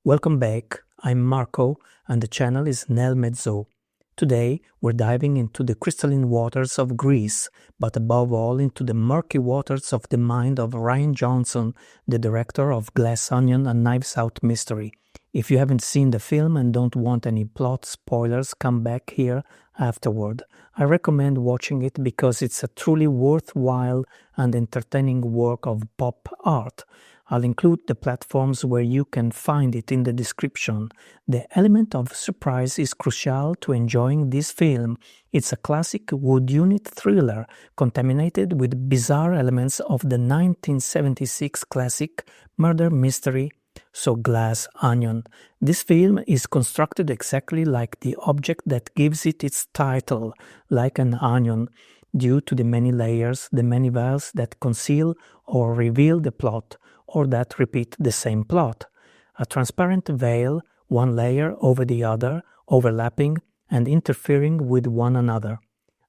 Welcome back, I'm Marco and the channel is Nel Mezzo. Today we're diving into the crystalline waters of Greece, but above all into the murky waters of the mind of Rian Johnson, the director of Glass Onion and Knives Out Mystery. If you haven't seen the film and don't want any plot spoilers, come back here afterward. I recommend watching it because it's a truly worthwhile and entertaining work of pop art. I'll include the platforms where you can find it in the description. The element of surprise is crucial to enjoying this film. It's a classic wood unit thriller contaminated with bizarre elements of the 1976 classic murder mystery, so Glass Onion. This film is constructed exactly like the object that gives it its title, like an onion, due to the many layers, the many veils that conceal or reveal the plot, or that repeat the same plot. A transparent veil, one layer over the other, overlapping and interfering with one another.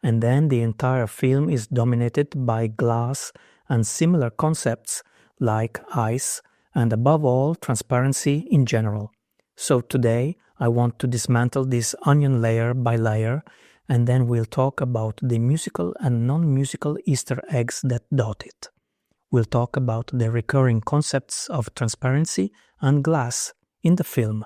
And then the entire film is dominated by glass and similar concepts like ice, and above all, transparency in general. So today, I want to dismantle this onion layer by layer, and then we'll talk about the musical and non-musical Easter eggs that dot it. We'll talk about the recurring concepts of transparency and glass in the film,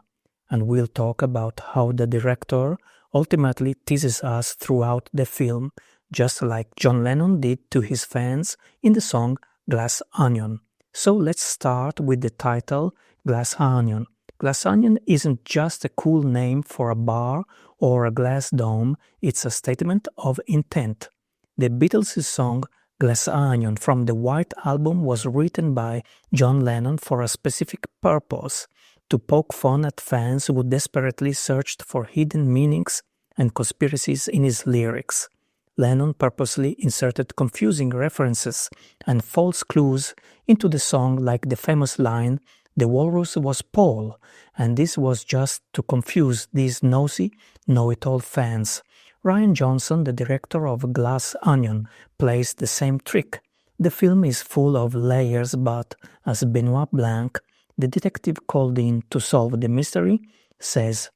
and we'll talk about how the director ultimately teases us throughout the film, just like John Lennon did to his fans in the song Glass Onion. So let's start with the title Glass Onion. Glass Onion isn't just a cool name for a bar or a glass dome, it's a statement of intent. The Beatles' song Glass Onion from the White Album was written by John Lennon for a specific purpose, to poke fun at fans who desperately searched for hidden meanings and conspiracies in his lyrics. Lennon purposely inserted confusing references and false clues into the song, like the famous line, "The walrus was Paul," and this was just to confuse these nosy, know-it-all fans. Rian Johnson, the director of Glass Onion, plays the same trick. The film is full of layers, but as Benoit Blanc, the detective called in to solve the mystery, says,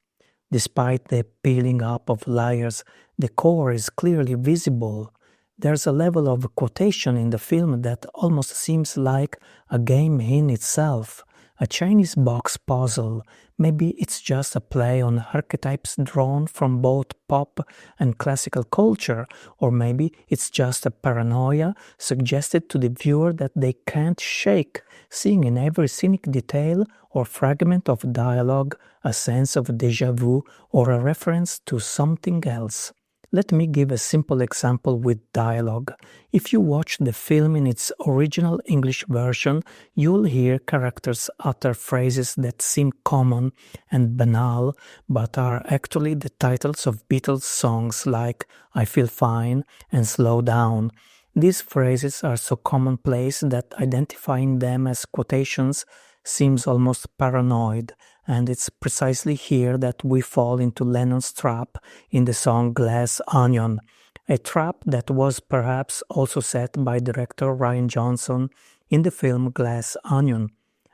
despite the peeling up of layers, the core is clearly visible. There's a level of quotation in the film that almost seems like a game in itself. A Chinese box puzzle. Maybe it's just a play on archetypes drawn from both pop and classical culture, or maybe it's just a paranoia suggested to the viewer that they can't shake, seeing in every scenic detail or fragment of dialogue a sense of déjà vu or a reference to something else. Let me give a simple example with dialogue. If you watch the film in its original English version, you'll hear characters utter phrases that seem common and banal, but are actually the titles of Beatles songs like "I Feel Fine" and "Slow Down." These phrases are so commonplace that identifying them as quotations seems almost paranoid, and it's precisely here that we fall into Lennon's trap in the song Glass Onion, a trap that was perhaps also set by director Rian Johnson in the film Glass Onion.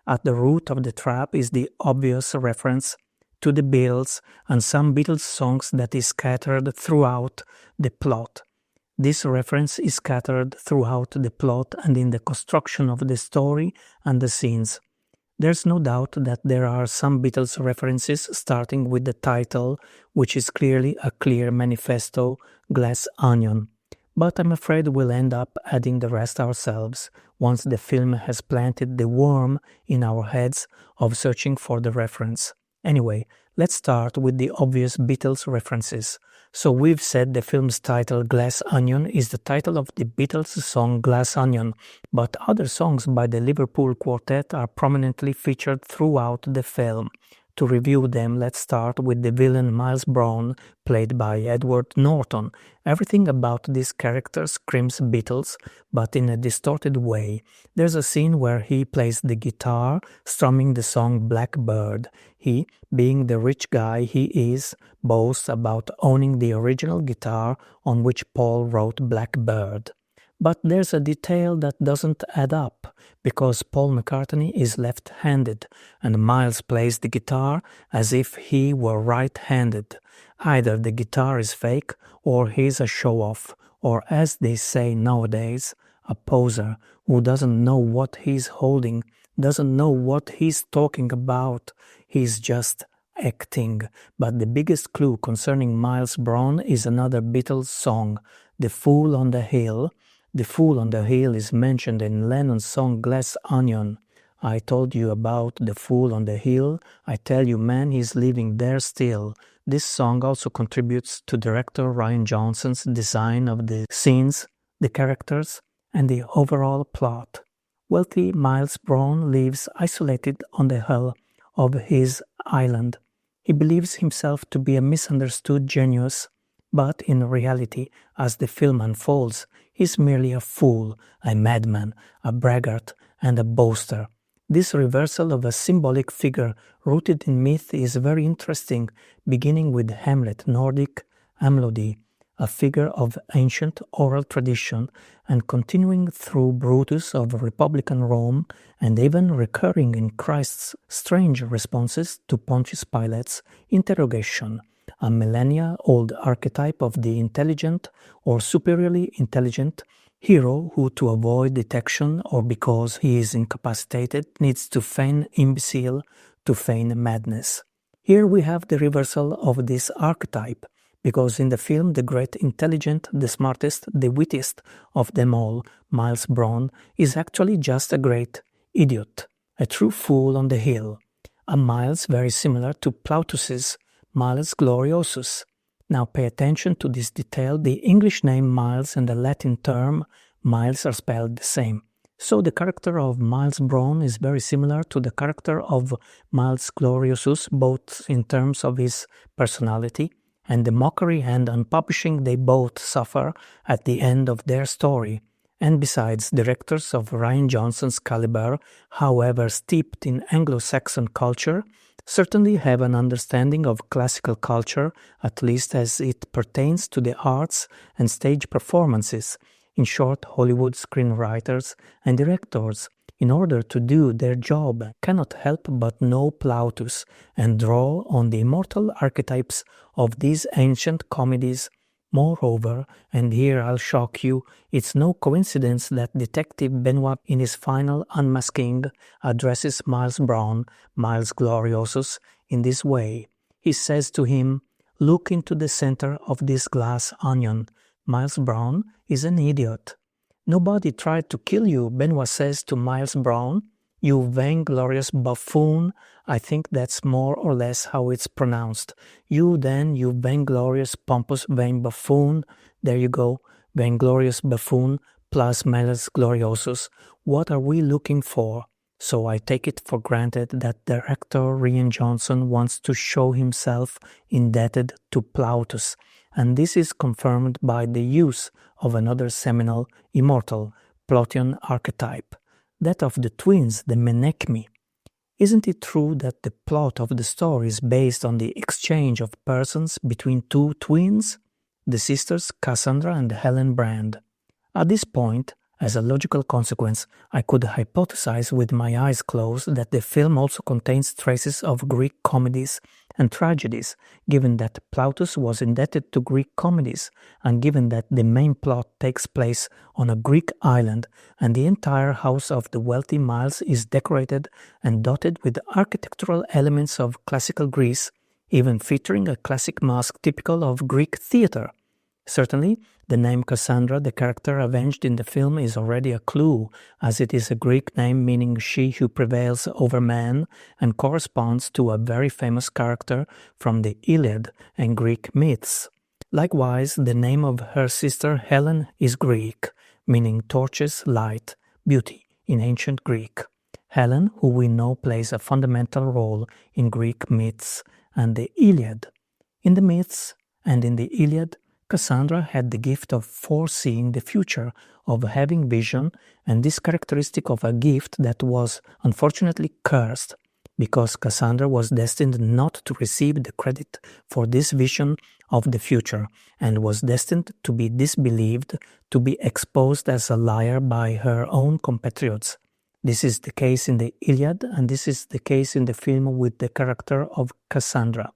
At the root of the trap is the obvious reference to the Beatles and some Beatles songs that is scattered throughout the plot. This reference is scattered throughout the plot and in the construction of the story and the scenes. There's no doubt that there are some Beatles references, starting with the title, which is clearly a clear manifesto, Glass Onion. But I'm afraid we'll end up adding the rest ourselves, once the film has planted the worm in our heads of searching for the reference. Anyway, let's start with the obvious Beatles references. So we've said the film's title, Glass Onion, is the title of the Beatles' song Glass Onion, but other songs by the Liverpool Quartet are prominently featured throughout the film. To review them, let's start with the villain Miles Bron, played by Edward Norton. Everything about this character screams Beatles, but in a distorted way. There's a scene where he plays the guitar, strumming the song Blackbird. He, being the rich guy he is, boasts about owning the original guitar on which Paul wrote Blackbird. But there's a detail that doesn't add up, because Paul McCartney is left-handed, and Miles plays the guitar as if he were right-handed. Either the guitar is fake, or he's a show-off, or as they say nowadays, a poser who doesn't know what he's holding, doesn't know what he's talking about. He's just acting. But the biggest clue concerning Miles Bron is another Beatles song, The Fool on the Hill. The Fool on the Hill is mentioned in Lennon's song Glass Onion. I told you about the Fool on the Hill. I tell you, man, he's living there still. This song also contributes to director Rian Johnson's design of the scenes, the characters, and the overall plot. Wealthy Miles Bron lives isolated on the hill of his island. He believes himself to be a misunderstood genius, but in reality, as the film unfolds, he's merely a fool, a madman, a braggart, and a boaster. This reversal of a symbolic figure rooted in myth is very interesting, beginning with Hamlet, Nordic Amlodi, a figure of ancient oral tradition, and continuing through Brutus of Republican Rome, and even recurring in Christ's strange responses to Pontius Pilate's interrogation, a millennia-old archetype of the intelligent or superiorly intelligent hero who, to avoid detection or because he is incapacitated, needs to feign imbecile, to feign madness. Here we have the reversal of this archetype, because in the film the great intelligent, the smartest, the wittiest of them all, Miles Bron, is actually just a great idiot, a true fool on the hill, a Miles very similar to Plautus's Miles Gloriosus. Now pay attention to this detail. The English name Miles and the Latin term Miles are spelled the same. So the character of Miles Bron is very similar to the character of Miles Gloriosus, both in terms of his personality and the mockery and unpublishing they both suffer at the end of their story. And besides, directors of Rian Johnson's caliber, however steeped in Anglo-Saxon culture, certainly have an understanding of classical culture, at least as it pertains to the arts and stage performances. In short, Hollywood screenwriters and directors, in order to do their job, cannot help but know Plautus and draw on the immortal archetypes of these ancient comedies. Moreover, and here I'll shock you, it's no coincidence that Detective Benoit in his final unmasking addresses Miles Bron, Miles Gloriosus, in this way. He says to him, "Look into the center of this glass onion. Miles Bron is an idiot." "Nobody tried to kill you," Benoit says to Miles Bron. "You vainglorious buffoon." I think that's more or less how it's pronounced. You vainglorious, pompous, vain buffoon. There you go, vainglorious buffoon plus Miles Gloriosus. What are we looking for? So I take it for granted that director Rian Johnson wants to show himself indebted to Plautus, and this is confirmed by the use of another seminal, immortal, Plautian archetype, that of the twins, the Menechmi. Isn't it true that the plot of the story is based on the exchange of persons between two twins, the sisters Cassandra and Helen Brand? At this point, as a logical consequence, I could hypothesize with my eyes closed that the film also contains traces of Greek comedies and tragedies, given that Plautus was indebted to Greek comedies, and given that the main plot takes place on a Greek island, and the entire house of the wealthy Miles is decorated and dotted with architectural elements of classical Greece, even featuring a classic mask typical of Greek theatre. Certainly, the name Cassandra, the character avenged in the film, is already a clue, as it is a Greek name meaning she who prevails over man, and corresponds to a very famous character from the Iliad and Greek myths. Likewise, the name of her sister Helen is Greek, meaning torches, light, beauty in ancient Greek. Helen, who we know plays a fundamental role in Greek myths and the Iliad. In the myths and in the Iliad, Cassandra had the gift of foreseeing the future, of having vision, and this characteristic of a gift that was unfortunately cursed, because Cassandra was destined not to receive the credit for this vision of the future and was destined to be disbelieved, to be exposed as a liar by her own compatriots. This is the case in the Iliad, and this is the case in the film with the character of Cassandra.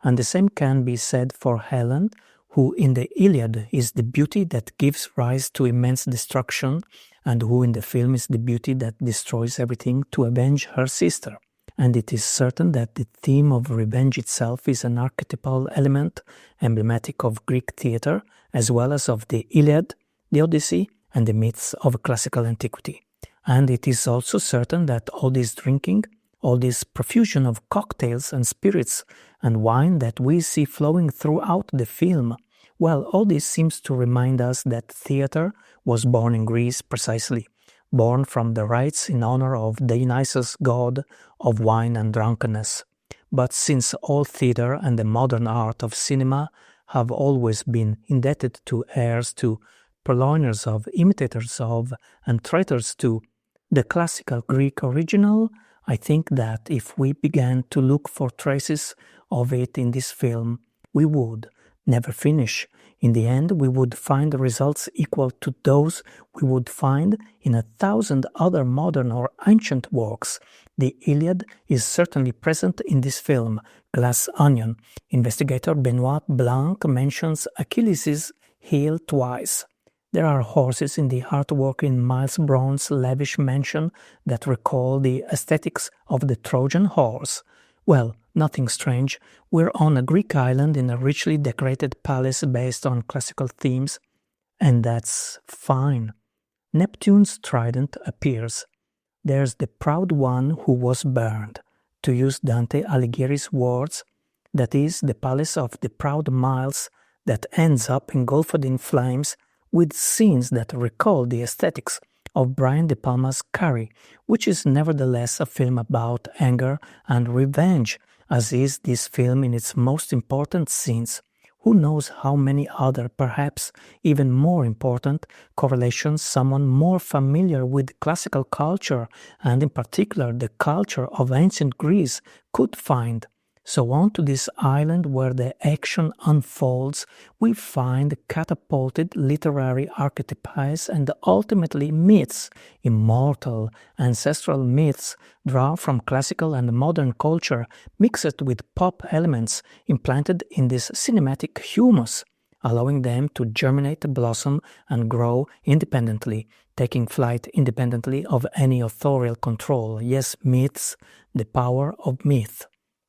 And the same can be said for Helen, who in the Iliad is the beauty that gives rise to immense destruction, and who in the film is the beauty that destroys everything to avenge her sister. And it is certain that the theme of revenge itself is an archetypal element, emblematic of Greek theatre, as well as of the Iliad, the Odyssey, and the myths of classical antiquity. And it is also certain that all this drinking, all this profusion of cocktails and spirits and wine that we see flowing throughout the film, well, all this seems to remind us that theatre was born in Greece precisely, born from the rites in honor of Dionysus, god of wine and drunkenness. But since all theatre and the modern art of cinema have always been indebted to heirs to, purloiners of, imitators of, and traitors to the classical Greek original, I think that if we began to look for traces of it in this film, we would never finish. In the end, we would find results equal to those we would find in 1,000 other modern or ancient works. The Iliad is certainly present in this film. Glass Onion. Investigator Benoit Blanc mentions Achilles' heel twice. There are horses in the artwork in Miles Bron's lavish mansion that recall the aesthetics of the Trojan horse. Well, nothing strange. We're on a Greek island in a richly decorated palace based on classical themes, and that's fine. Neptune's trident appears. There's the proud one who was burned. To use Dante Alighieri's words, that is, the palace of the proud Miles that ends up engulfed in flames, with scenes that recall the aesthetics of Brian De Palma's Carrie, which is nevertheless a film about anger and revenge, as is this film in its most important scenes. Who knows how many other, perhaps even more important, correlations someone more familiar with classical culture, and in particular the culture of ancient Greece, could find. So on to this island where the action unfolds, we find catapulted literary archetypes and ultimately myths, immortal, ancestral myths, drawn from classical and modern culture, mixed with pop elements implanted in this cinematic humus, allowing them to germinate, blossom, and grow independently, taking flight independently of any authorial control. Yes, myths, the power of myth.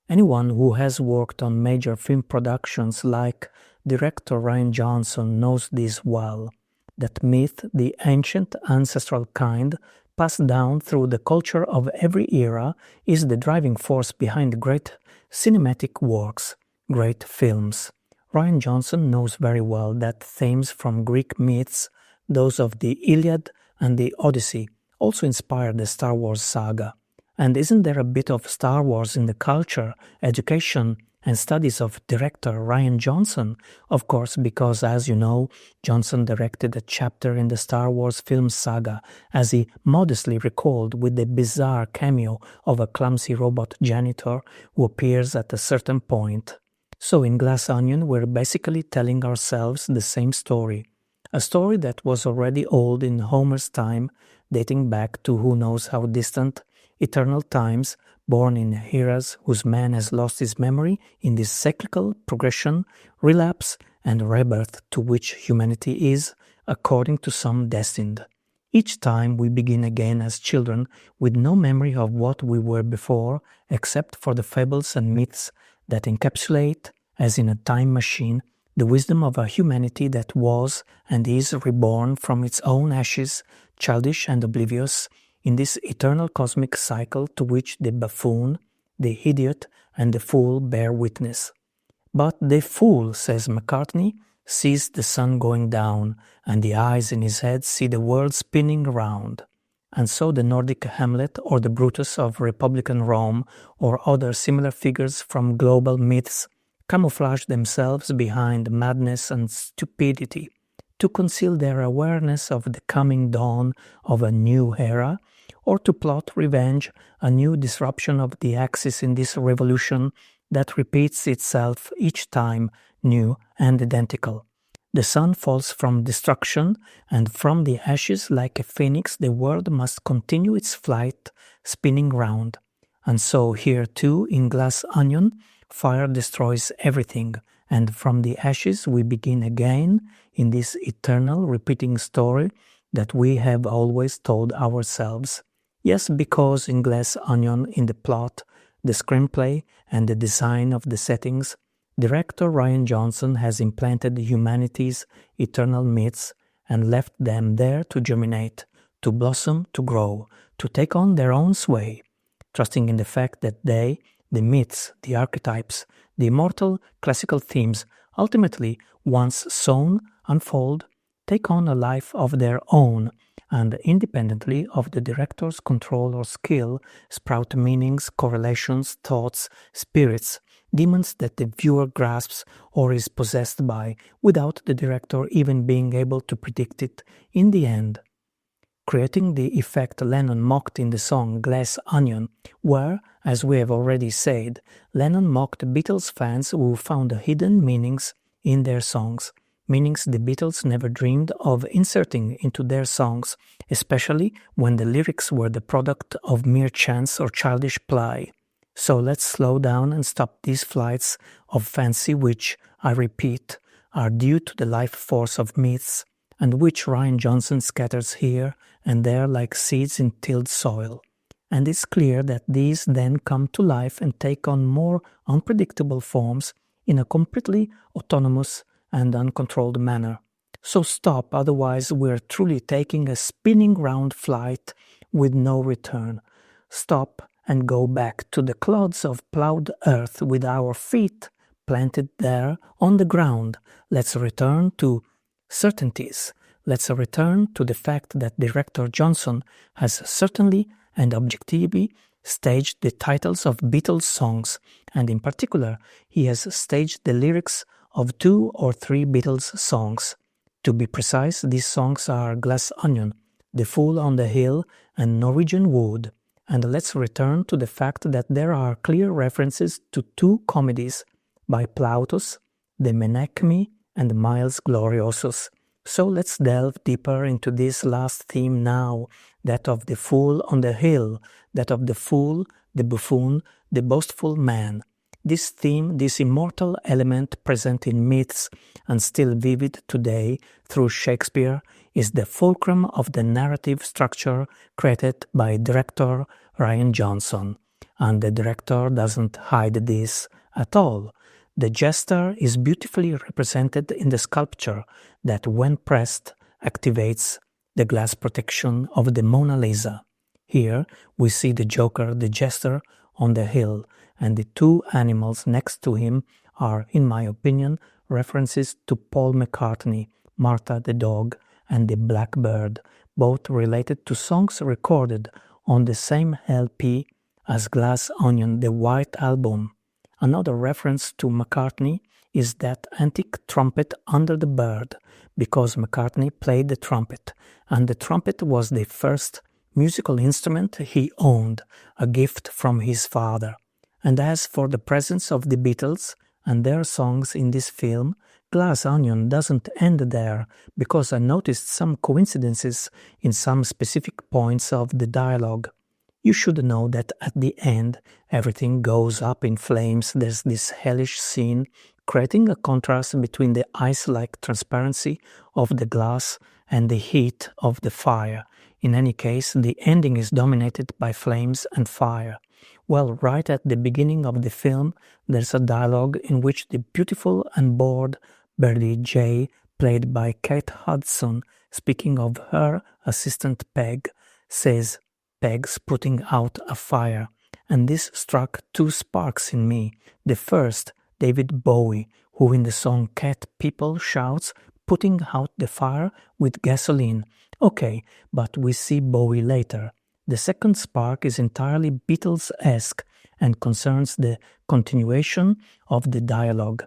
Anyone who has worked on major film productions like director Rian Johnson knows this well, that myth, the ancient ancestral kind, passed down through the culture of every era, is the driving force behind great cinematic works, great films. Rian Johnson knows very well that themes from Greek myths, those of the Iliad and the Odyssey, also inspired the Star Wars saga. And isn't there a bit of Star Wars in the culture, education, and studies of director Rian Johnson? Of course, because as you know, Johnson directed a chapter in the Star Wars film saga, as he modestly recalled with the bizarre cameo of a clumsy robot janitor who appears at a certain point. So in Glass Onion, we're basically telling ourselves the same story. A story that was already old in Homer's time, dating back to who knows how distant, eternal times, born in eras whose man has lost his memory in this cyclical progression, relapse, and rebirth to which humanity is, according to some, destined. Each time we begin again as children with no memory of what we were before, except for the fables and myths that encapsulate, as in a time machine, the wisdom of a humanity that was and is reborn from its own ashes, childish and oblivious, in this eternal cosmic cycle to which the buffoon, the idiot, and the fool bear witness. But the fool, says McCartney, sees the sun going down, and the eyes in his head see the world spinning round. And so the Nordic Hamlet, or the Brutus of Republican Rome, or other similar figures from global myths, camouflage themselves behind madness and stupidity, to conceal their awareness of the coming dawn of a new era, or to plot revenge, a new disruption of the axis in this revolution that repeats itself each time, new and identical. The sun falls from destruction, and from the ashes like a phoenix the world must continue its flight, spinning round. And so here too, in Glass Onion, fire destroys everything, and from the ashes we begin again in this eternal repeating story that we have always told ourselves. Yes, because in Glass Onion, in the plot, the screenplay, and the design of the settings, director Rian Johnson has implanted humanity's eternal myths and left them there to germinate, to blossom, to grow, to take on their own sway, trusting in the fact that they, the myths, the archetypes, the immortal classical themes, ultimately, once sown, unfold, take on a life of their own, and independently of the director's control or skill, sprout meanings, correlations, thoughts, spirits, demons that the viewer grasps or is possessed by, without the director even being able to predict it in the end. Creating the effect Lennon mocked in the song Glass Onion, where, as we have already said, Lennon mocked Beatles fans who found hidden meanings in their songs, meanings the Beatles never dreamed of inserting into their songs, especially when the lyrics were the product of mere chance or childish play. So let's slow down and stop these flights of fancy which, I repeat, are due to the life force of myths, and which Rian Johnson scatters here and there like seeds in tilled soil. And it's clear that these then come to life and take on more unpredictable forms in a completely autonomous and uncontrolled manner. So stop, otherwise we're truly taking a spinning round flight with no return. Stop and go back to the clods of plowed earth with our feet planted there on the ground. Let's return to certainties. Let's return to the fact that director Johnson has certainly and objectively staged the titles of Beatles songs, and in particular, he has staged the lyrics of 2 or 3 Beatles songs. To be precise, these songs are Glass Onion, The Fool on the Hill, and Norwegian Wood. And let's return to the fact that there are clear references to 2 comedies by Plautus, The Menechmi and Miles Gloriosus. So let's delve deeper into this last theme now, that of the fool on the hill, that of the fool, the buffoon, the boastful man. This theme, this immortal element present in myths and still vivid today through Shakespeare, is the fulcrum of the narrative structure created by director Rian Johnson. And the director doesn't hide this at all. The jester is beautifully represented in the sculpture that, when pressed, activates the glass protection of the Mona Lisa. Here we see the Joker, the jester, on the hill, and the 2 animals next to him are, in my opinion, references to Paul McCartney, Martha the dog, and the Blackbird, both related to songs recorded on the same LP as Glass Onion, the White Album. Another reference to McCartney is that antique trumpet under the bird, because McCartney played the trumpet, and the trumpet was the first musical instrument he owned, a gift from his father. And as for the presence of the Beatles and their songs in this film, Glass Onion doesn't end there, because I noticed some coincidences in some specific points of the dialogue. You should know that at the end, everything goes up in flames. There's this hellish scene, creating a contrast between the ice-like transparency of the glass and the heat of the fire. In any case, the ending is dominated by flames and fire. Well, right at the beginning of the film, there's a dialogue in which the beautiful and bored Birdie J, played by Kate Hudson, speaking of her assistant Peg, says, "Peg's putting out a fire." And this struck 2 sparks in me. The first, David Bowie, who in the song Cat People shouts, "putting out the fire with gasoline." Okay, but we see Bowie later. The second spark is entirely Beatles-esque and concerns the continuation of the dialogue.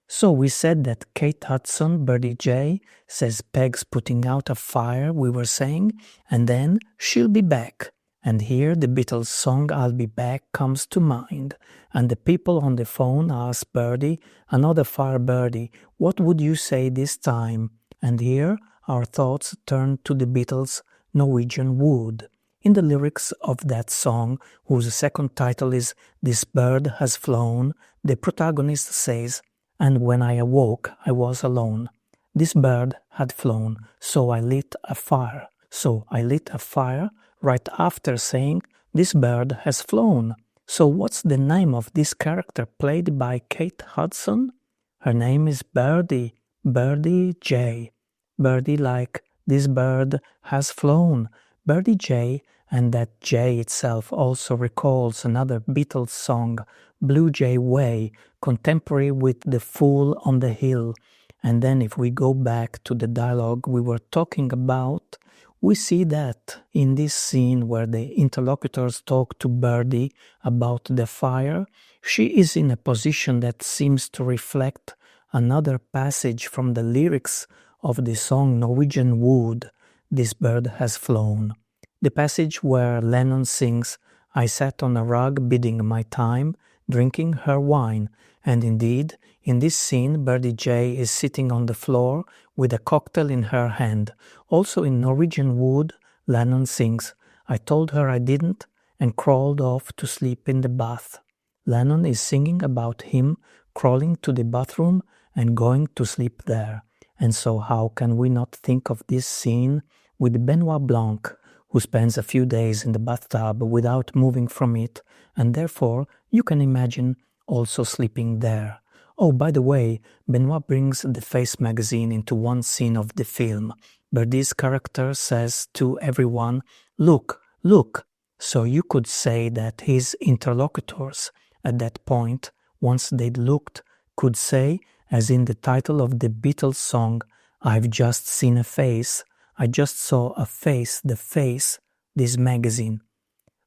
So we said that Kate Hudson, Birdie J, says Peg's putting out a fire, we were saying, and then she'll be back. And here the Beatles song I'll Be Back comes to mind, and the people on the phone ask Birdie, another fire Birdie, what would you say this time? And here our thoughts turn to the Beatles' Norwegian Wood. In the lyrics of that song, whose second title is This Bird Has Flown, the protagonist says, and when I awoke I was alone. This bird had flown, so I lit a fire. So I lit a fire right after saying, this bird has flown. So what's the name of this character played by Kate Hudson? Her name is Birdie, Birdie J. Birdie like this bird has flown. Birdie J, and that J itself also recalls another Beatles song, Blue Jay Way, contemporary with The Fool on the Hill. And then if we go back to the dialogue we were talking about, we see that in this scene where the interlocutors talk to Birdie about the fire, she is in a position that seems to reflect another passage from the lyrics of the song Norwegian Wood, This Bird Has Flown. The passage where Lennon sings, I sat on a rug biding my time, drinking her wine, and indeed, in this scene, Birdie J is sitting on the floor with a cocktail in her hand. Also in Norwegian Wood, Lennon sings, I told her I didn't, and crawled off to sleep in the bath. Lennon is singing about him crawling to the bathroom and going to sleep there. And so how can we not think of this scene with Benoit Blanc, who spends a few days in the bathtub without moving from it, and therefore you can imagine also sleeping there. Oh, by the way, Benoit brings the Face magazine into one scene of the film. Birdie's character says to everyone, look, look. So you could say that his interlocutors at that point, once they'd looked, could say, as in the title of the Beatles song, I've just seen a face, I just saw a face, the face, this magazine.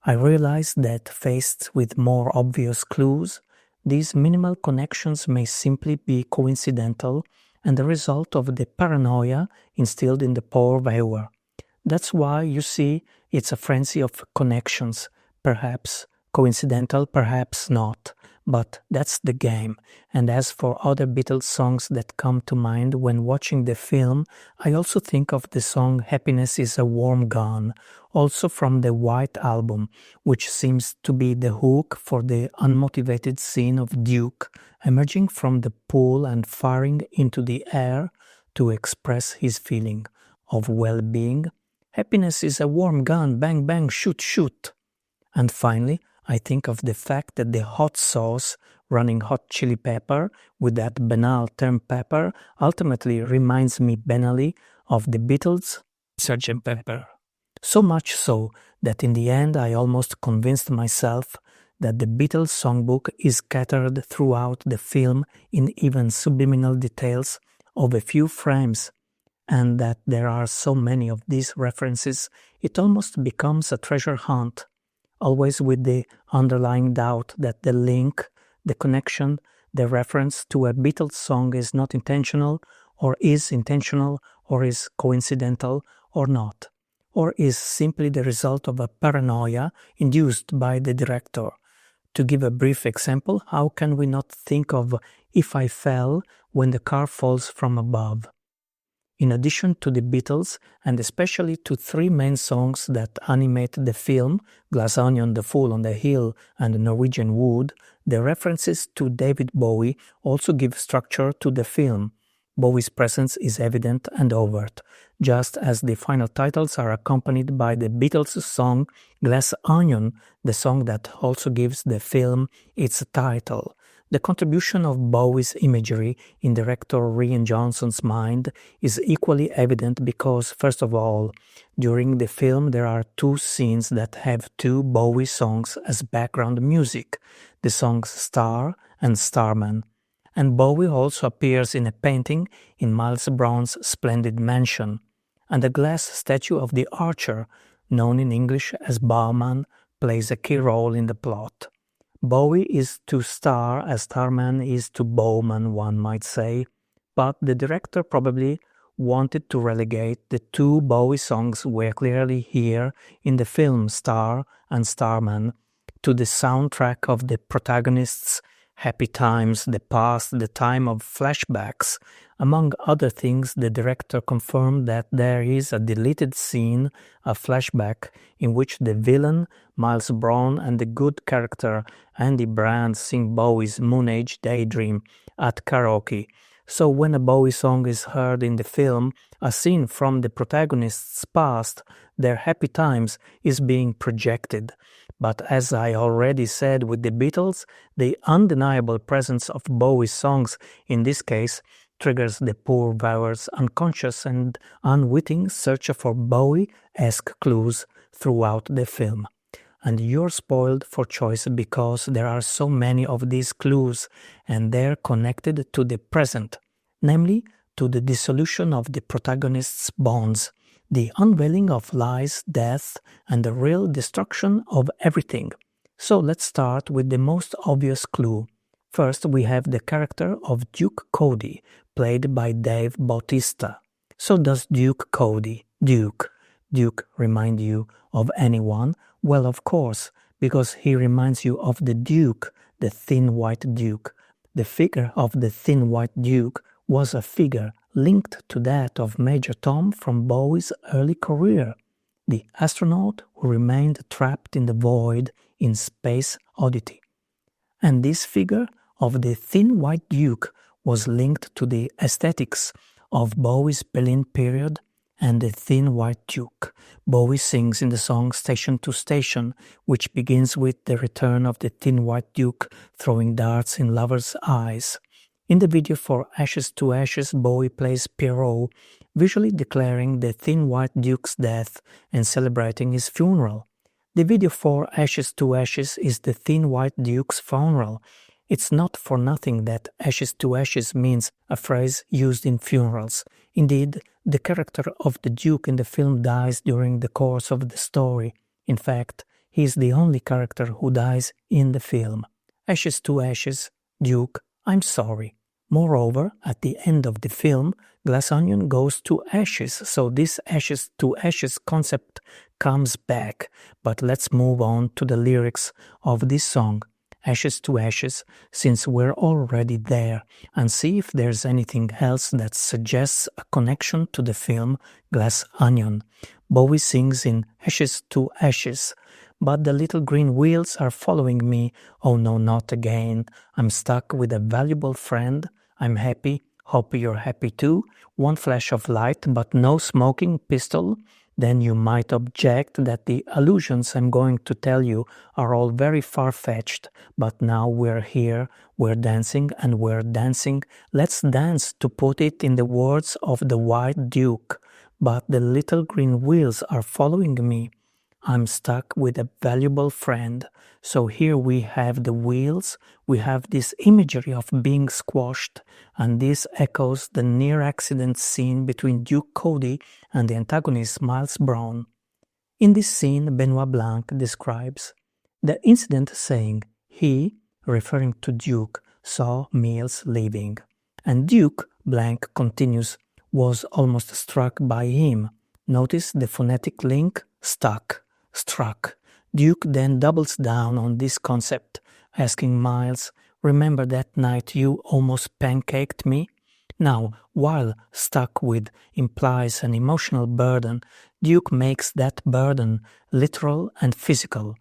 I realized that faced with more obvious clues, these minimal connections may simply be coincidental and the result of the paranoia instilled in the poor viewer. That's why, you see, it's a frenzy of connections, perhaps coincidental, perhaps not. But that's the game. And as for other Beatles songs that come to mind when watching the film, I also think of the song Happiness is a Warm Gun, also from the White Album, which seems to be the hook for the unmotivated scene of Duke emerging from the pool and firing into the air to express his feeling of well-being. Happiness is a warm gun, bang bang, shoot shoot. And finally, I think of the fact that the hot sauce running hot chili pepper with that banal term pepper ultimately reminds me banally of the Beatles' Sgt. Pepper. So much so that in the end I almost convinced myself that the Beatles songbook is scattered throughout the film in even subliminal details of a few frames, and that there are so many of these references it almost becomes a treasure hunt. Always with the underlying doubt that the link, the connection, the reference to a Beatles song is not intentional, or is intentional, or is coincidental, or not, or is simply the result of a paranoia induced by the director. To give a brief example, how can we not think of If I Fell when the car falls from above? In addition to the Beatles, and especially to three main songs that animate the film, Glass Onion, The Fool on the Hill, and Norwegian Wood, the references to David Bowie also give structure to the film. Bowie's presence is evident and overt, just as the final titles are accompanied by the Beatles' song Glass Onion, the song that also gives the film its title. The contribution of Bowie's imagery in director Rian Johnson's mind is equally evident because, first of all, during the film there are two scenes that have two Bowie songs as background music, the songs Star and Starman. And Bowie also appears in a painting in Miles Bron's splendid mansion. And the glass statue of the Archer, known in English as Bowman, plays a key role in the plot. Bowie is to Star as Starman is to Bowman, one might say, but the director probably wanted to relegate the two Bowie songs we clearly hear in the film Star and Starman to the soundtrack of the protagonist's happy times, the past, the time of flashbacks. Among other things, the director confirmed that there is a deleted scene, a flashback, in which the villain, Miles Bron, and the good character, Andy Brand, sing Bowie's Moon Age Daydream at karaoke. So when a Bowie song is heard in the film, a scene from the protagonist's past, their happy times, is being projected. But as I already said with the Beatles, the undeniable presence of Bowie's songs in this case triggers the poor viewer's unconscious and unwitting search for Bowie-esque clues throughout the film. And you're spoiled for choice because there are so many of these clues and they're connected to the present, namely to the dissolution of the protagonist's bonds, the unveiling of lies, death, and the real destruction of everything. So let's start with the most obvious clue. First, we have the character of Duke Cody, played by Dave Bautista. So does Duke Cody, Duke remind you of anyone? Well, of course, because he reminds you of the Duke, the thin white Duke. The figure of the thin white Duke was a figure linked to that of Major Tom from Bowie's early career, the astronaut who remained trapped in the void in Space Oddity. And this figure of the thin white Duke was linked to the aesthetics of Bowie's Berlin period and the thin white Duke. Bowie sings in the song Station to Station, which begins with the return of the thin white Duke throwing darts in lovers' eyes. In the video for Ashes to Ashes, Bowie plays Pierrot, visually declaring the thin white Duke's death and celebrating his funeral. The video for Ashes to Ashes is the thin white Duke's funeral. It's not for nothing that Ashes to Ashes means a phrase used in funerals. Indeed, the character of the Duke in the film dies during the course of the story. In fact, he is the only character who dies in the film. Ashes to Ashes, Duke, I'm sorry. Moreover, at the end of the film, Glass Onion goes to ashes, so this ashes to ashes concept comes back. But let's move on to the lyrics of this song, Ashes to Ashes, since we're already there, and see if there's anything else that suggests a connection to the film Glass Onion. Bowie sings in Ashes to Ashes, but the little green wheels are following me, oh no, not again. I'm stuck with a valuable friend, I'm happy, hope you're happy too. One flash of light, but no smoking pistol. Then you might object that the allusions I'm going to tell you are all very far-fetched, but now we're here, we're dancing and we're dancing. Let's dance, to put it in the words of the White Duke. But the little green wheels are following me. I'm stuck with a valuable friend. So here we have the wheels, we have this imagery of being squashed, and this echoes the near-accident scene between Duke Cody and the antagonist Miles Bron. In this scene, Benoit Blanc describes the incident saying, he, referring to Duke, saw Miles leaving. And Duke, Blanc continues, was almost struck by him. Notice the phonetic link, stuck, struck. Duke then doubles down on this concept, asking Miles, remember that night you almost pancaked me? Now, while stuck with implies an emotional burden, Duke makes that burden literal and physical.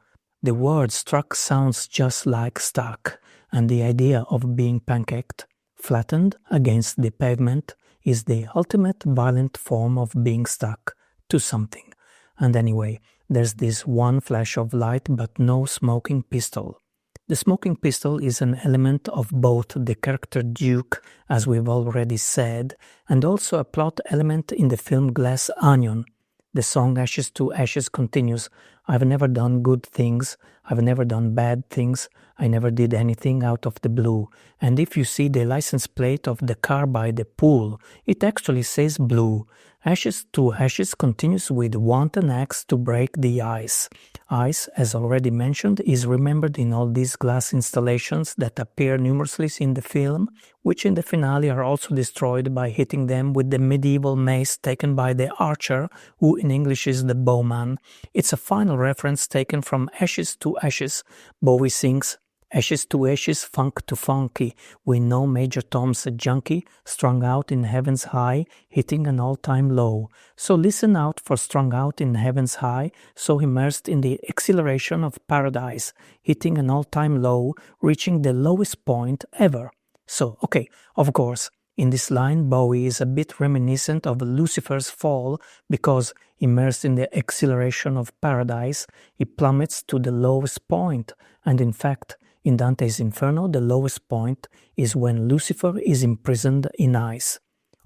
The word struck sounds just like stuck, and the idea of being pancaked, flattened against the pavement, is the ultimate violent form of being stuck to something. And anyway, there's this one flash of light but no smoking pistol. The smoking pistol is an element of both the character Duke, as we've already said, and also a plot element in the film Glass Onion. The song Ashes to Ashes continues, I've never done good things, I've never done bad things, I never did anything out of the blue. And if you see the license plate of the car by the pool, it actually says blue. Ashes to Ashes continues with wanton acts to break the ice. Ice, as already mentioned, is remembered in all these glass installations that appear numerously in the film, which in the finale are also destroyed by hitting them with the medieval mace taken by the archer, who in English is the bowman. It's a final reference taken from Ashes to Ashes. Bowie sings, "Ashes to ashes, funk to funky. We know Major Tom's a junkie, strung out in heaven's high, hitting an all-time low. So listen out for strung out in heaven's high, so immersed in the exhilaration of paradise, hitting an all-time low, reaching the lowest point ever." So, okay, of course, in this line Bowie is a bit reminiscent of Lucifer's fall because, immersed in the exhilaration of paradise, he plummets to the lowest point, and in fact, in Dante's Inferno, the lowest point is when Lucifer is imprisoned in ice.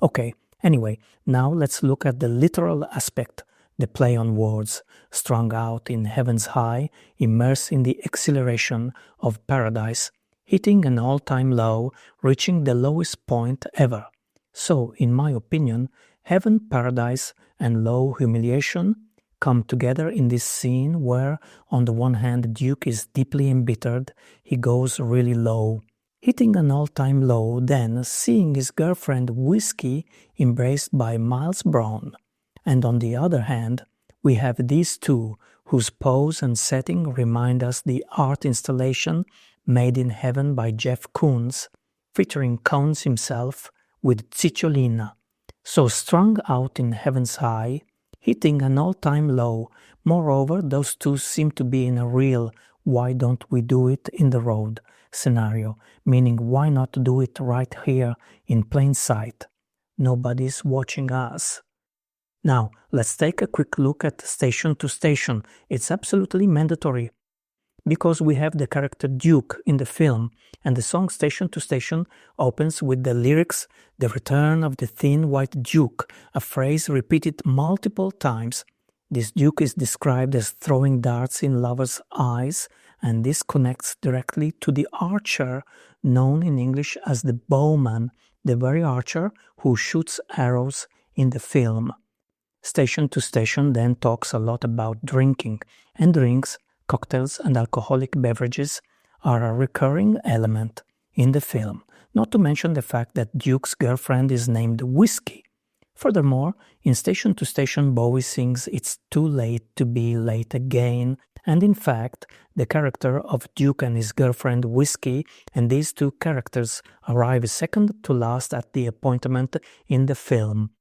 Okay, anyway, now let's look at the literal aspect, the play on words. Strung out in heaven's high, immersed in the exhilaration of paradise, hitting an all-time low, reaching the lowest point ever. So, in my opinion, heaven, paradise, and low humiliation come together in this scene where, on the one hand, the Duke is deeply embittered, he goes really low, hitting an all-time low, then seeing his girlfriend Whiskey embraced by Miles Bron. And on the other hand, we have these two, whose pose and setting remind us the art installation Made in Heaven by Jeff Koons, featuring Koons himself with Cicciolina. So strung out in heaven's high, hitting an all-time low. Moreover, those two seem to be in a real "why don't we do it in the road" scenario, meaning why not do it right here in plain sight? Nobody's watching us. Now, let's take a quick look at Station to Station. It's absolutely mandatory, because we have the character Duke in the film, and the song Station to Station opens with the lyrics, "The return of the thin white Duke," a phrase repeated multiple times. This Duke is described as throwing darts in lovers' eyes, and this connects directly to the archer, known in English as the bowman, the very archer who shoots arrows in the film. Station to Station then talks a lot about drinking, and drinks, cocktails and alcoholic beverages are a recurring element in the film, not to mention the fact that Duke's girlfriend is named Whiskey. Furthermore, in Station to Station, Bowie sings "It's too late to be late again," and in fact, the character of Duke and his girlfriend Whiskey and these two characters arrive second to last at the appointment in the film.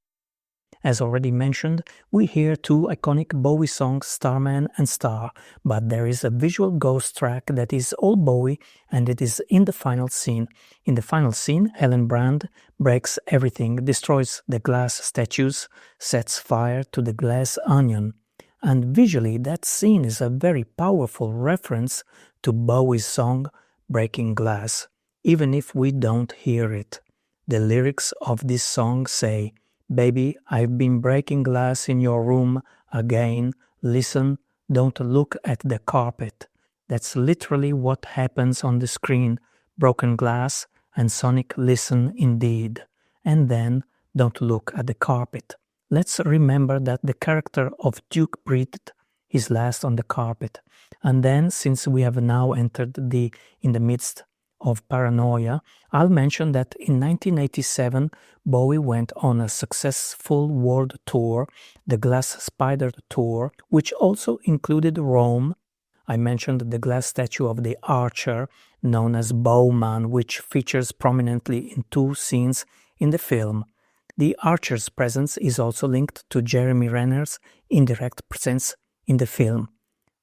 As already mentioned, we hear two iconic Bowie songs, Starman and Star, but there is a visual ghost track that is all Bowie, and it is in the final scene. In the final scene, Helen Brand breaks everything, destroys the glass statues, sets fire to the glass onion. And visually, that scene is a very powerful reference to Bowie's song Breaking Glass, even if we don't hear it. The lyrics of this song say, "Baby, I've been breaking glass in your room again. Listen, don't look at the carpet." That's literally what happens on the screen. Broken glass and sonic "listen" indeed. And then, don't look at the carpet. Let's remember that the character of Duke breathed his last on the carpet. And then, since we have now entered in the midst of paranoia, I'll mention that in 1987, Bowie went on a successful world tour, the Glass Spider Tour, which also included Rome. I mentioned the glass statue of the archer, known as Bowman, which features prominently in two scenes in the film. The archer's presence is also linked to Jeremy Renner's indirect presence in the film,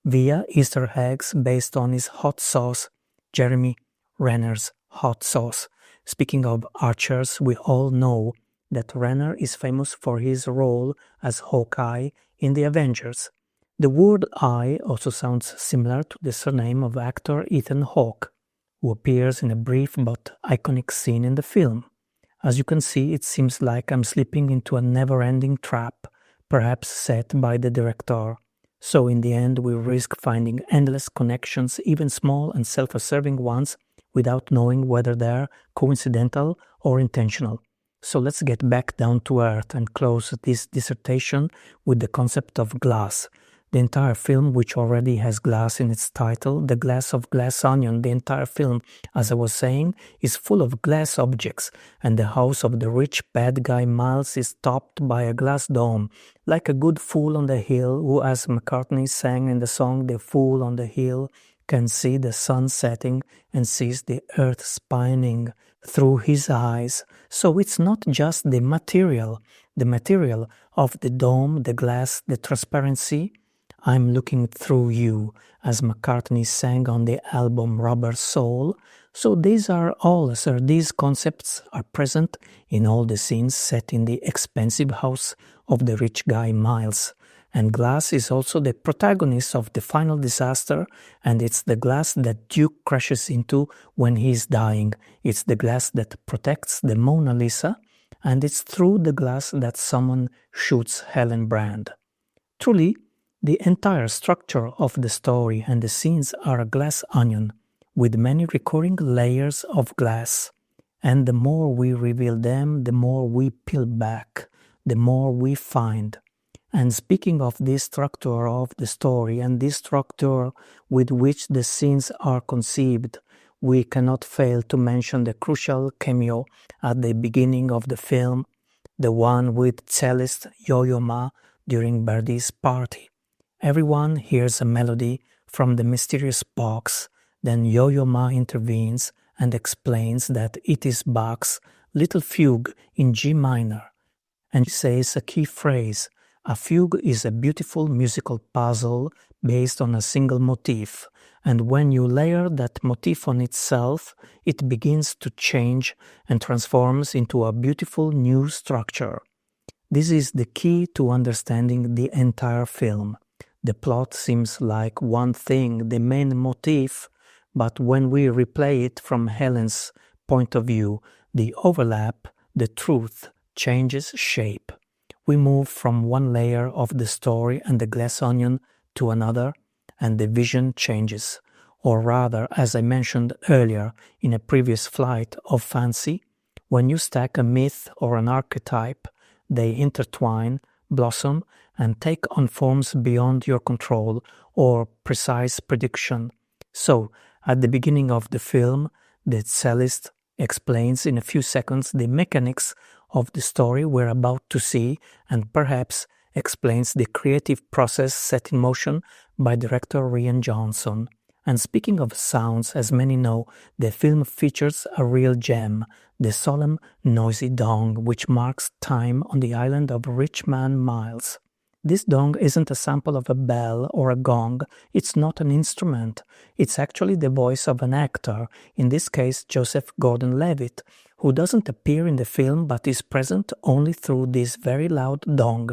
via Easter eggs based on his hot sauce, Jeremy Renner's hot sauce. Speaking of archers, we all know that Renner is famous for his role as Hawkeye in The Avengers. The word "eye" also sounds similar to the surname of actor Ethan Hawke, who appears in a brief but iconic scene in the film. As you can see, it seems like I'm slipping into a never-ending trap, perhaps set by the director. So in the end, we risk finding endless connections, even small and self-serving ones, without knowing whether they're coincidental or intentional. So let's get back down to earth and close this dissertation with the concept of glass. The entire film, which already has glass in its title, The Glass of Glass Onion, the entire film, as I was saying, is full of glass objects, and the house of the rich bad guy Miles is topped by a glass dome, like a good fool on the hill who, as McCartney sang in the song The Fool on the Hill, can see the sun setting and sees the earth spinning through his eyes. So it's not just the material of the dome, the glass, the transparency. I'm looking through you, as McCartney sang on the album Rubber Soul. So these concepts are present in all the scenes set in the expensive house of the rich guy Miles. And glass is also the protagonist of the final disaster, and it's the glass that Duke crashes into when he's dying. It's the glass that protects the Mona Lisa, and it's through the glass that someone shoots Helen Brand. Truly, the entire structure of the story and the scenes are a glass onion, with many recurring layers of glass. And the more we reveal them, the more we peel back, the more we find. And speaking of this structure of the story and this structure with which the scenes are conceived, we cannot fail to mention the crucial cameo at the beginning of the film, the one with cellist Yo-Yo Ma during Birdie's party. Everyone hears a melody from the mysterious box, then Yo-Yo Ma intervenes and explains that it is Bach's Little Fugue in G minor, and she says a key phrase. A fugue is a beautiful musical puzzle based on a single motif, and when you layer that motif on itself, it begins to change and transforms into a beautiful new structure. This is the key to understanding the entire film. The plot seems like one thing, the main motif, but when we replay it from Helen's point of view, the overlap, the truth, changes shape. We move from one layer of the story and the glass onion to another, and the vision changes. Or rather, as I mentioned earlier in a previous flight of fancy, when you stack a myth or an archetype, they intertwine, blossom, and take on forms beyond your control or precise prediction. So, at the beginning of the film, the cellist explains in a few seconds the mechanics of the story we're about to see, and perhaps explains the creative process set in motion by director Rian Johnson. And speaking of sounds, as many know, the film features a real gem, the solemn, noisy dong, which marks time on the island of rich man Miles. This dong isn't a sample of a bell or a gong, it's not an instrument. It's actually the voice of an actor, in this case Joseph Gordon-Levitt, who doesn't appear in the film but is present only through this very loud dong.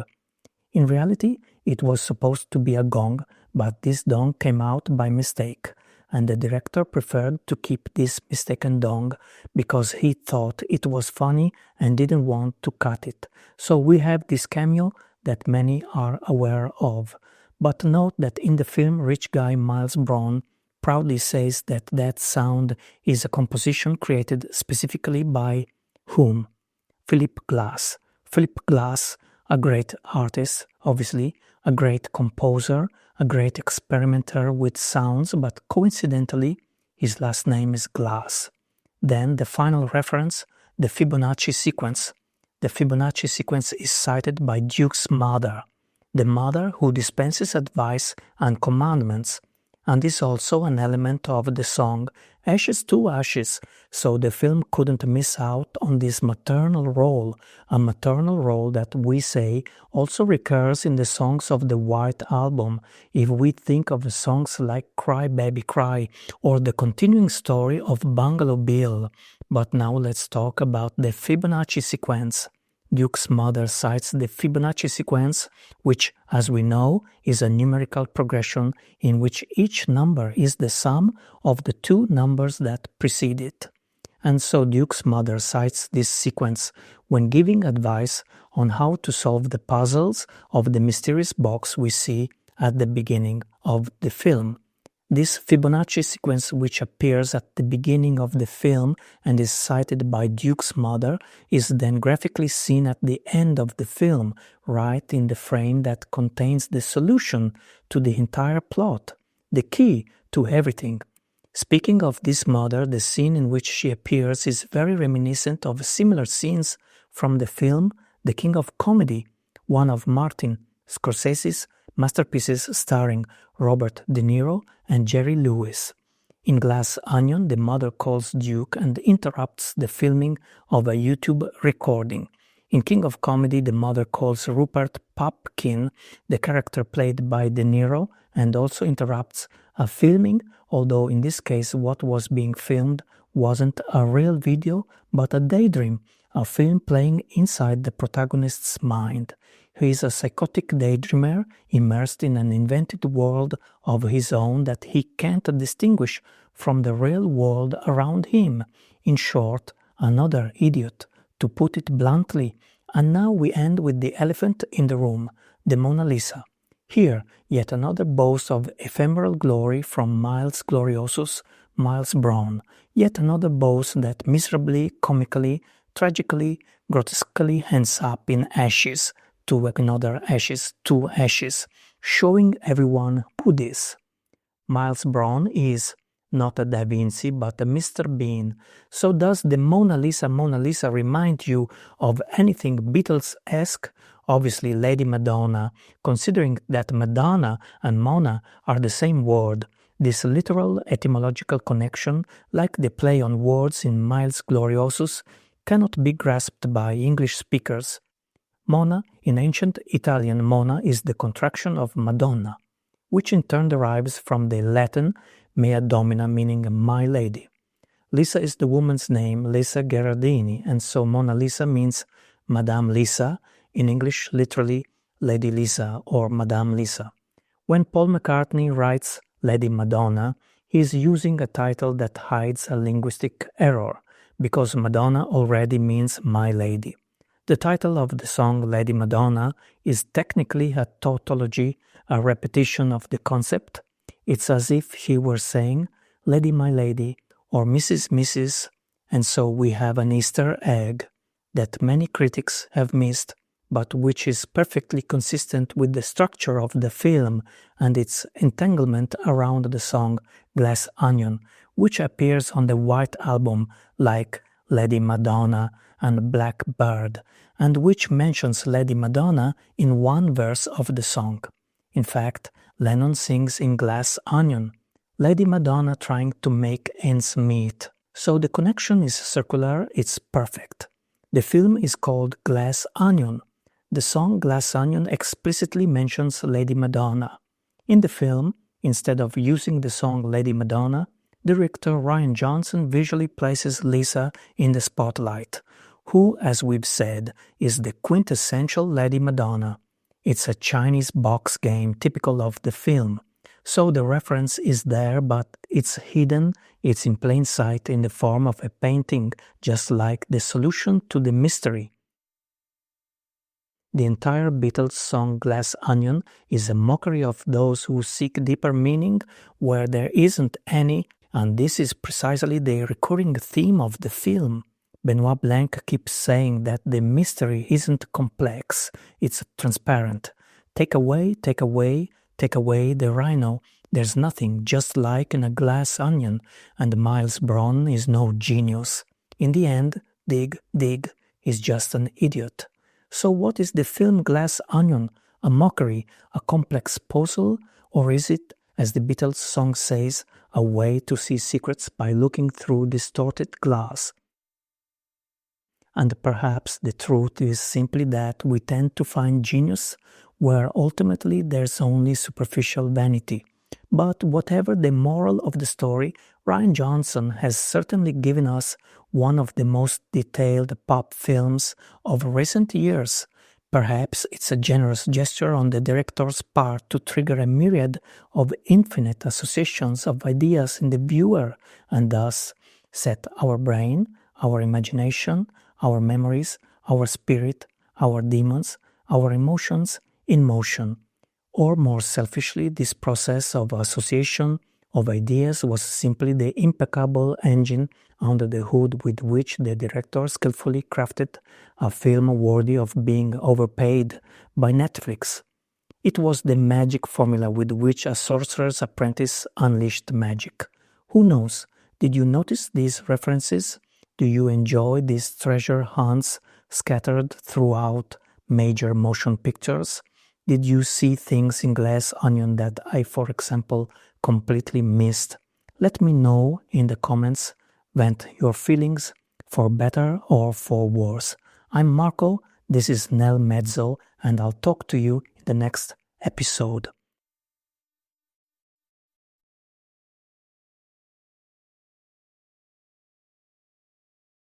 In reality, it was supposed to be a gong, but this dong came out by mistake, and the director preferred to keep this mistaken dong because he thought it was funny and didn't want to cut it. So we have this cameo that many are aware of. But note that in the film, rich guy Miles Bron proudly says that that sound is a composition created specifically by whom? Philip Glass. Philip Glass, a great artist, obviously, a great composer, a great experimenter with sounds, but coincidentally, his last name is Glass. Then the final reference, the Fibonacci sequence. The Fibonacci sequence is cited by Duke's mother, the mother who dispenses advice and commandments, and is also an element of the song Ashes to Ashes, so the film couldn't miss out on this maternal role, a maternal role that we say also recurs in the songs of the White Album, if we think of songs like Cry Baby Cry or the continuing story of Bungalow Bill. But now let's talk about the Fibonacci sequence. Duke's mother cites the Fibonacci sequence, which, as we know, is a numerical progression in which each number is the sum of the two numbers that precede it. And so Duke's mother cites this sequence when giving advice on how to solve the puzzles of the mysterious box we see at the beginning of the film. This Fibonacci sequence, which appears at the beginning of the film and is cited by Duke's mother, is then graphically seen at the end of the film, right in the frame that contains the solution to the entire plot, the key to everything. Speaking of this mother, the scene in which she appears is very reminiscent of similar scenes from the film The King of Comedy, one of Martin Scorsese's masterpieces starring Robert De Niro and Jerry Lewis. In Glass Onion, the mother calls Duke and interrupts the filming of a YouTube recording. In King of Comedy, the mother calls Rupert Pupkin, the character played by De Niro, and also interrupts a filming, although in this case what was being filmed wasn't a real video but a daydream, a film playing inside the protagonist's mind. He is a psychotic daydreamer immersed in an invented world of his own that he can't distinguish from the real world around him. In short, another idiot, to put it bluntly. And now we end with the elephant in the room, the Mona Lisa. Here, yet another boast of ephemeral glory from Miles Gloriosus, Miles Bron. Yet another boast that miserably, comically, tragically, grotesquely ends up in ashes, to another ashes, to ashes, showing everyone who this. Miles Bron is not a Da Vinci, but a Mr. Bean. So does the Mona Lisa remind you of anything Beatles-esque? Obviously Lady Madonna, considering that Madonna and Mona are the same word. This literal etymological connection, like the play on words in Miles Gloriosus, cannot be grasped by English speakers. Mona, in ancient Italian Mona, is the contraction of Madonna, which in turn derives from the Latin Mea Domina, meaning my lady. Lisa is the woman's name, Lisa Gherardini, and so Mona Lisa means Madame Lisa, in English literally Lady Lisa or Madame Lisa. When Paul McCartney writes Lady Madonna, he is using a title that hides a linguistic error, because Madonna already means my lady. The title of the song Lady Madonna is technically a tautology, a repetition of the concept. It's as if he were saying, Lady my lady, or Mrs., and so we have an Easter egg that many critics have missed, but which is perfectly consistent with the structure of the film and its entanglement around the song Glass Onion, which appears on the White Album like Lady Madonna and Blackbird, and which mentions Lady Madonna in one verse of the song. In fact, Lennon sings in Glass Onion, Lady Madonna trying to make ends meet. So the connection is circular, it's perfect. The film is called Glass Onion. The song Glass Onion explicitly mentions Lady Madonna. In the film, instead of using the song Lady Madonna, director Rian Johnson visually places Lisa in the spotlight, who, as we've said, is the quintessential Lady Madonna. It's a Chinese box game typical of the film. So the reference is there, but it's hidden, it's in plain sight in the form of a painting, just like the solution to the mystery. The entire Beatles song Glass Onion is a mockery of those who seek deeper meaning where there isn't any, and this is precisely the recurring theme of the film. Benoit Blanc keeps saying that the mystery isn't complex, it's transparent. Take away the rhino, there's nothing, just like in a glass onion, and Miles Bron is no genius. In the end, Dig is just an idiot. So what is the film Glass Onion? A mockery, a complex puzzle, or is it, as the Beatles song says, a way to see secrets by looking through distorted glass? And perhaps the truth is simply that we tend to find genius where ultimately there's only superficial vanity. But whatever the moral of the story, Rian Johnson has certainly given us one of the most detailed pop films of recent years. Perhaps it's a generous gesture on the director's part to trigger a myriad of infinite associations of ideas in the viewer and thus set our brain, our imagination, our memories, our spirit, our demons, our emotions in motion. Or more selfishly, this process of association, of ideas was simply the impeccable engine under the hood with which the director skillfully crafted a film worthy of being overpaid by Netflix. It was the magic formula with which a sorcerer's apprentice unleashed magic. Who knows? Did you notice these references? Do you enjoy these treasure hunts scattered throughout major motion pictures? Did you see things in Glass Onion that I, for example, completely missed? Let me know in the comments. Vent your feelings, for better or for worse. I'm Marco, this is Nel Mezzo, and I'll talk to you in the next episode.